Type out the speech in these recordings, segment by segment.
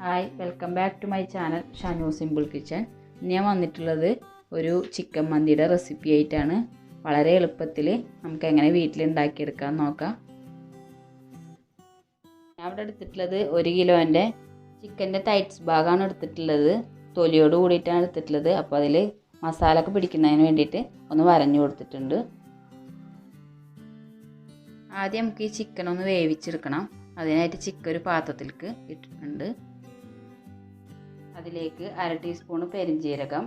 Hi welcome back to my channel Shanu simple kitchen. ഞാൻ വന്നിട്ടുള്ളത് ഒരു ചിക്കൻ മന്തിയുടെ റെസിപ്പി ആയിട്ടാണ്. വളരെ എളുപ്പത്തിൽ നമുക്ക് എങ്ങനെ വീട്ടിലുണ്ടാക്കിയെടുക്കാൻ നോക്കാം. ഞാൻ ഇവിടെ എടുത്തിട്ടുള്ളത് 1 കിലോൻ്റെ ചിക്കൻ്റെ തൈറ്റ്സ് ഭാഗമാണ് എടുത്തിട്ടുള്ളത്. തൊലിയോട് കൂടിയിട്ടാണ് എടുത്തിട്ടുള്ളത്. അപ്പോൾ അതിൽ മസാല ഒക്കെ പിടിക്കുന്നതിന് വേണ്ടിയിട്ട് ഒന്ന് വരഞ്ഞു കൊടുത്തിട്ടുണ്ട്. ആദ്യം നമുക്ക് ഈ ചിക്കൻ ഒന്ന് വേവിച്ചെടുക്കണം. അതിനായിട്ട് ചിക്കൻ ഒരു പാത്രത്തിലേക്ക് ഇട്ടിട്ടുണ്ട്. അതിലേക്ക് 1/2 ടീസ്പൂൺ പെരിഞ്ജീരകം,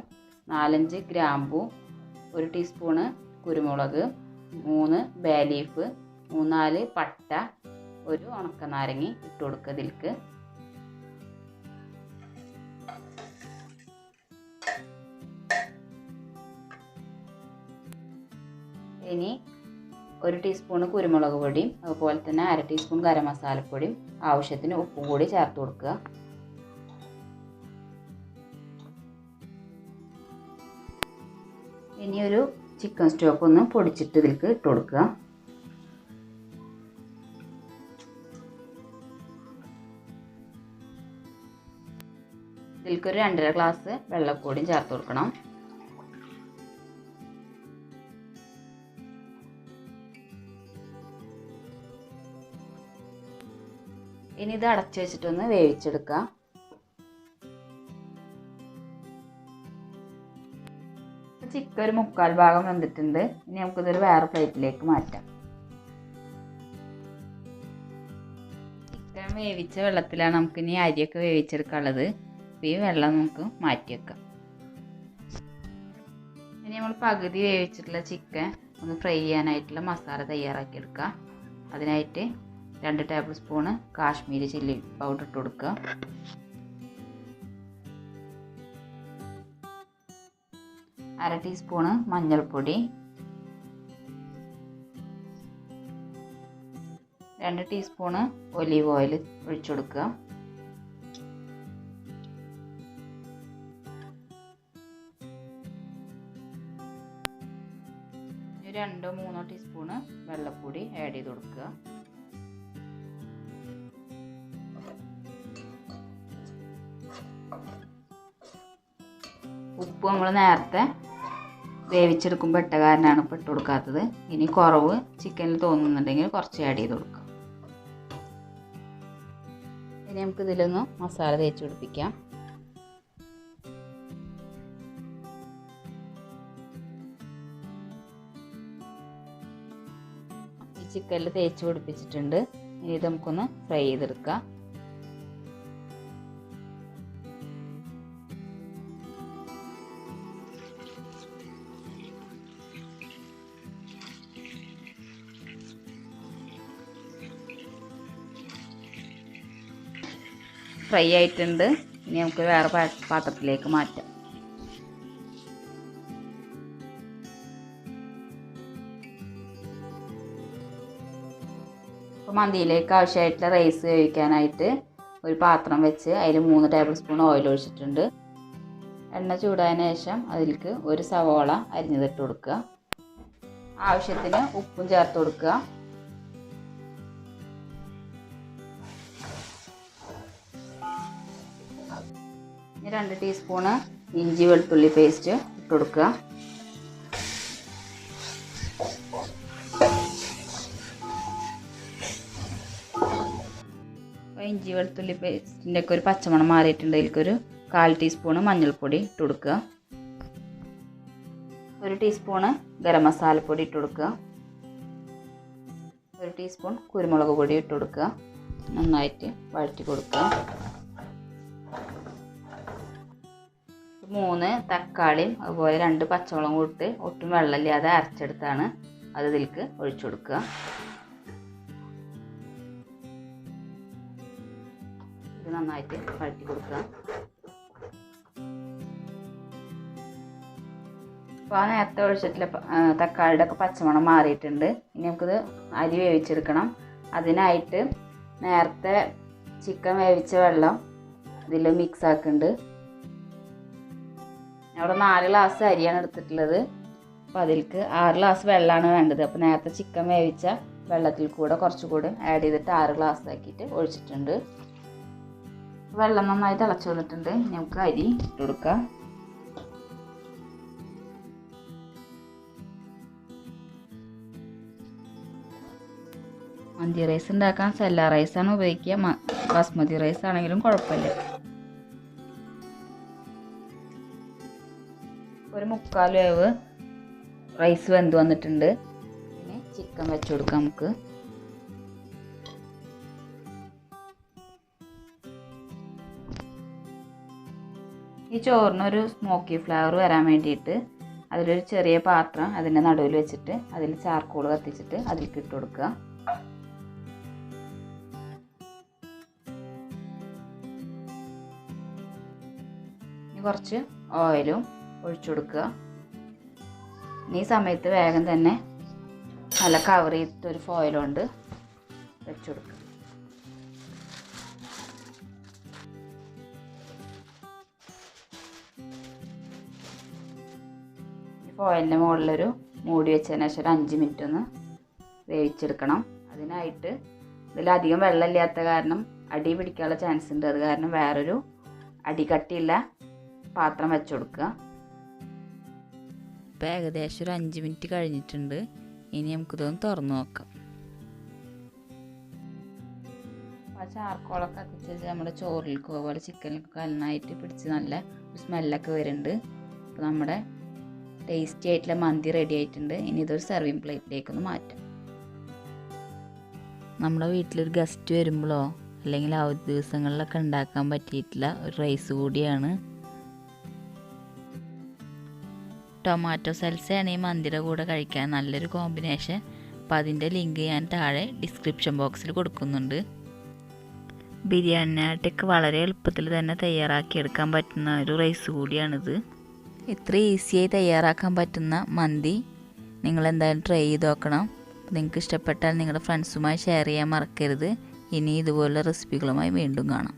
4-5 ഗ്രാമ്പു, 1 ടീസ്പൂണ് കുരുമുളക്, 3 ബേ ലീഫ്, 3-4 പട്ട, 1 ഉണക്കനാരങ്ങ ഇട്ട് കൊടുക്കുക. ഇതിലേക്ക് ഇനി 1 ടീസ്പൂൺ കുരുമുളക് പൊടിയും അതുപോലെ തന്നെ 1/2 ടീസ്പൂൺ ഗരം മസാലപ്പൊടിയും ആവശ്യത്തിന് ഉപ്പും കൂടി ചേർത്ത് കൊടുക്കുക. ഇനി ഒരു ചിക്കൻ സ്റ്റോക്ക് ഒന്ന് പൊടിച്ചിട്ട് ഇതിലേക്ക് ഇട്ട് കൊടുക്കുക. ഇതിലേക്ക് ഒരു 2.5 ഗ്ലാസ് വെള്ളപ്പൊടിയും ചേർത്ത് കൊടുക്കണം. ഇനി ഇത് അടച്ചു വെച്ചിട്ടൊന്ന് വേവിച്ചെടുക്കുക. ചിക്കൻ ഒരു 3/4 ഭാഗം വെന്തിട്ടുണ്ട്. ഇനി നമുക്കിതൊരു വേറെ പ്ലേറ്റിലേക്ക് മാറ്റാം. ചിക്കൻ വേവിച്ച വെള്ളത്തിലാണ് നമുക്കിനി അരിയൊക്കെ വേവിച്ചെടുക്കാനുള്ളത്. അപ്പോൾ ഈ വെള്ളം നമുക്ക് മാറ്റി വെക്കാം. ഇനി നമ്മൾ പകുതി വേവിച്ചിട്ടുള്ള ചിക്കൻ ഒന്ന് ഫ്രൈ ചെയ്യാനായിട്ടുള്ള മസാല തയ്യാറാക്കിയെടുക്കുക. അതിനായിട്ട് 2 table spoon Kashmiri chilli powder ഇട്ട് കൊടുക്കുക. 1/2 ടീസ്പൂണ് മഞ്ഞൾപ്പൊടി, 2 ടീസ്പൂണ് ഒലീവ് ഓയിൽ ഒഴിച്ചു കൊടുക്കുക. ഒരു 2-3 ടീസ്പൂണ് വെള്ളപ്പൊടി ആഡ് ചെയ്ത് കൊടുക്കുക. ഉപ്പ് നമ്മൾ നേരത്തെ വേവിച്ചെടുക്കുമ്പോൾ ഇട്ട കാരനാണ് ഇപ്പോൾ ഇട്ട് കൊടുക്കാത്തത്. ഇനി കുറവ് ചിക്കനിൽ തോന്നുന്നുണ്ടെങ്കിൽ കുറച്ച് ആഡ് ചെയ്ത് കൊടുക്കാം. ഇനി നമുക്ക് ഇതിലൊന്ന് മസാല തേച്ച് പിടിപ്പിക്കാം. ഈ ചിക്കനിൽ തേച്ച് പിടിപ്പിച്ചിട്ടുണ്ട്. ഇനി ഇത് നമുക്കൊന്ന് ഫ്രൈ ചെയ്തെടുക്കാം. ഫ്രൈ ആയിട്ടുണ്ട്. ഇനി നമുക്ക് വേറെ പാത്രത്തിലേക്ക് മാറ്റാം. അപ്പോൾ മന്തിയിലേക്ക് ആവശ്യമായിട്ടുള്ള റൈസ് വേവിക്കാനായിട്ട് ഒരു പാത്രം വെച്ച് അതിൽ 3 ടേബിൾ സ്പൂൺ ഓയിൽ ഒഴിച്ചിട്ടുണ്ട്. എണ്ണ ചൂടായതിനു ശേഷം അതിലേക്ക് ഒരു സവോള അരിഞ്ഞതിട്ട് കൊടുക്കുക. ആവശ്യത്തിന് ഉപ്പും ചേർത്ത് കൊടുക്കുക. ഇനി 2 ടീസ്പൂണ് ഇഞ്ചി വെളുത്തുള്ളി പേസ്റ്റ് ഇട്ട് കൊടുക്കുക. അപ്പോൾ ഇഞ്ചി വെളുത്തുള്ളി പേസ്റ്റിൻ്റെ ഒക്കെ ഒരു പച്ചമണം മാറിയിട്ടുണ്ട്. ഇതിലേക്കൊരു 1/4 ടീസ്പൂണ് മഞ്ഞൾപ്പൊടി ഇട്ട് കൊടുക്കുക. 1 ടീസ്പൂണ് ഗരം മസാലപ്പൊടി ഇട്ട് കൊടുക്കുക. 1 ടീസ്പൂൺ കുരുമുളക് പൊടി ഇട്ട് കൊടുക്കുക. നന്നായിട്ട് വഴറ്റി കൊടുക്കുക. 3 തക്കാളിയും അതുപോലെ 2 പച്ചമുളകും ഇട്ട് ഒട്ടും വെള്ളമില്ലാതെ അരച്ചെടുത്താണ് അത് ഇതിലേക്ക് ഒഴിച്ചു കൊടുക്കുക. ഇത് നന്നായിട്ട് വഴറ്റി കൊടുക്കുക. അപ്പോൾ ആ നേരത്തെ ഒഴിച്ചിട്ടുള്ള തക്കാളിയുടെ ഒക്കെ പച്ചമണം മാറിയിട്ടുണ്ട്. ഇനി നമുക്കിത് അരി വേവിച്ചെടുക്കണം. അതിനായിട്ട് നേരത്തെ ചിക്കൻ വേവിച്ച വെള്ളം ഇതിൽ മിക്സ് ആക്കുന്നുണ്ട്. അവിടെ 4 ഗ്ലാസ് അരിയാണ് എടുത്തിട്ടുള്ളത്. അപ്പോൾ അതിലേക്ക് 6 ഗ്ലാസ് വെള്ളമാണ് വേണ്ടത്. അപ്പോൾ നേരത്തെ ചിക്കൻ വേവിച്ച വെള്ളത്തിൽ കൂടെ കുറച്ചുകൂടി ആഡ് ചെയ്തിട്ട് 6 ഗ്ലാസ് ആക്കിയിട്ട് ഒഴിച്ചിട്ടുണ്ട്. വെള്ളം നന്നായി തിളച്ച് വന്നിട്ടുണ്ട്. നമുക്ക് അരി ഇട്ട് കൊടുക്കാം. മന്തി റൈസ് ഉണ്ടാക്കാൻ സെല്ല റൈസാണ് ഉപയോഗിക്കുക. ബാസ്മതി റൈസ് ആണെങ്കിലും കുഴപ്പമില്ല. ഒരു 3/4 വേവ് റൈസ് വെന്ത് വന്നിട്ടുണ്ട്. പിന്നെ ചിക്കൻ വെച്ച് കൊടുക്കാം നമുക്ക്. ഈ ചോറിനൊരു സ്മോക്കി ഫ്ലേവർ വരാൻ വേണ്ടിയിട്ട് അതിലൊരു ചെറിയ പാത്രം അതിൻ്റെ നടുവിൽ വെച്ചിട്ട് അതിൽ ചാർക്കോൾ കത്തിച്ചിട്ട് അതിലേക്ക് ഇട്ട് കൊടുക്കുക. കുറച്ച് ഓയിലും ഒഴിച്ചു കൊടുക്കുക. ഈ സമയത്ത് വേഗം തന്നെ നല്ല കവർ ചെയ്തിട്ടൊരു ഫോയിൽ കൊണ്ട് വെച്ചു കൊടുക്കുക. ഈ ഫോയിലിൻ്റെ മുകളിലൊരു മൂടി വെച്ചതിന് ശേഷം ഒരു 5 മിനിറ്റ് ഒന്ന് വേവിച്ചെടുക്കണം. അതിനായിട്ട് ഇതിലധികം വെള്ളമില്ലാത്ത കാരണം അടി പിടിക്കാനുള്ള ചാൻസ് ഉണ്ട്. അത് കാരണം വേറൊരു അടികട്ടിയുള്ള പാത്രം വെച്ച് കൊടുക്കുക. ഇപ്പോൾ ഏകദേശം ഒരു 5 മിനിറ്റ് കഴിഞ്ഞിട്ടുണ്ട്. ഇനി നമുക്കിതൊന്ന് തുറന്നു നോക്കാം. ആ ചാർക്കോളൊക്കെ കത്തിച്ച് നമ്മുടെ ചോറിലേക്കോ അതുപോലെ ചിക്കനിലേക്കൊക്കെ നന്നായിട്ട് പിടിച്ച് നല്ല സ്മെല്ലൊക്കെ വരുന്നുണ്ട്. അപ്പോൾ നമ്മുടെ ടേസ്റ്റി ആയിട്ടുള്ള മന്തി റെഡി ആയിട്ടുണ്ട്. ഇനി ഇതൊരു സെർവിങ് പ്ലേറ്റിലേക്കൊന്ന് മാറ്റാം. നമ്മുടെ വീട്ടിലൊരു ഗസ്റ്റ് വരുമ്പോഴോ അല്ലെങ്കിൽ അവധി ദിവസങ്ങളിലൊക്കെ ഉണ്ടാക്കാൻ പറ്റിയിട്ടുള്ള ഒരു റൈസ് കൂടിയാണ്. ടൊമാറ്റോ സൽസയാണ് ഈ മന്തിയുടെ കൂടെ കഴിക്കാൻ നല്ലൊരു കോമ്പിനേഷൻ. അപ്പോൾ അതിൻ്റെ ലിങ്ക് ഞാൻ താഴെ ഡിസ്ക്രിപ്ഷൻ ബോക്സിൽ കൊടുക്കുന്നുണ്ട്. ബിരിയാണിനായിട്ടൊക്കെ വളരെ എളുപ്പത്തിൽ തന്നെ തയ്യാറാക്കിയെടുക്കാൻ പറ്റുന്ന ഒരു റൈസ് കൂടിയാണിത്. ഇത്ര ഈസിയായി തയ്യാറാക്കാൻ പറ്റുന്ന മന്തി നിങ്ങളെന്തായാലും ട്രൈ ചെയ്ത് നോക്കണം. നിങ്ങൾക്ക് ഇഷ്ടപ്പെട്ടാൽ നിങ്ങളുടെ ഫ്രണ്ട്സുമായി ഷെയർ ചെയ്യാൻ മറക്കരുത്. ഇനി ഇതുപോലുള്ള റെസിപ്പികളുമായി വീണ്ടും കാണാം.